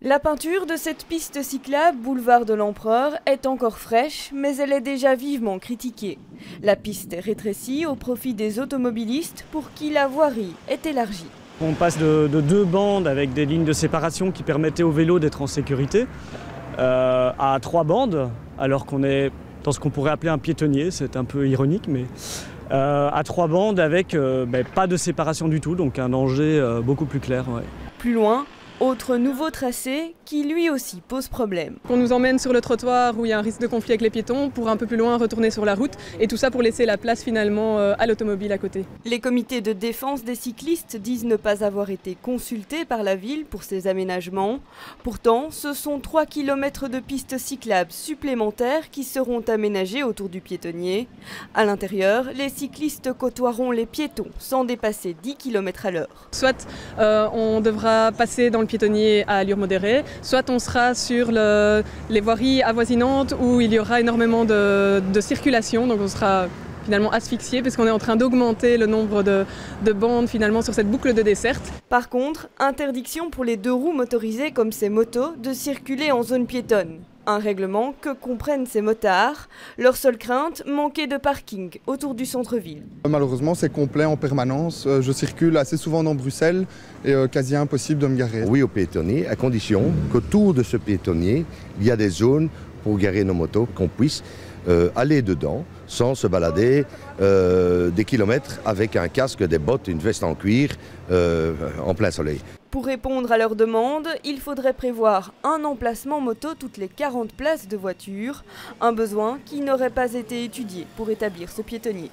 La peinture de cette piste cyclable boulevard de l'Empereur est encore fraîche, mais elle est déjà vivement critiquée. La piste est rétrécie au profit des automobilistes pour qui la voirie est élargie. On passe de 2 bandes avec des lignes de séparation qui permettaient aux vélos d'être en sécurité à 3 bandes, alors qu'on est dans ce qu'on pourrait appeler un piétonnier, c'est un peu ironique, mais à 3 bandes avec pas de séparation du tout, donc un danger beaucoup plus clair. Ouais. Plus loin, autre nouveau tracé qui lui aussi pose problème. On nous emmène sur le trottoir où il y a un risque de conflit avec les piétons pour un peu plus loin retourner sur la route et tout ça pour laisser la place finalement à l'automobile à côté. Les comités de défense des cyclistes disent ne pas avoir été consultés par la ville pour ces aménagements. Pourtant, ce sont 3 km de pistes cyclables supplémentaires qui seront aménagées autour du piétonnier. À l'intérieur, les cyclistes côtoieront les piétons sans dépasser 10 km à l'heure. Soit on devra passer dans le piétonnier à allure modérée, soit on sera sur les voiries avoisinantes où il y aura énormément de circulation, donc on sera finalement asphyxié parce qu'on est en train d'augmenter le nombre de bandes finalement sur cette boucle de desserte. Par contre, interdiction pour les 2 roues motorisées comme ces motos de circuler en zone piétonne. Un règlement que comprennent ces motards. Leur seule crainte, manquer de parking autour du centre-ville. Malheureusement, c'est complet en permanence. Je circule assez souvent dans Bruxelles et quasi impossible de me garer. Oui, au piétonnier, à condition qu'autour de ce piétonnier, il y a des zones pour garer nos motos, qu'on puisse aller dedans sans se balader des kilomètres avec un casque, des bottes, une veste en cuir en plein soleil. Pour répondre à leurs demandes, il faudrait prévoir un emplacement moto toutes les 40 places de voiture, un besoin qui n'aurait pas été étudié pour établir ce piétonnier.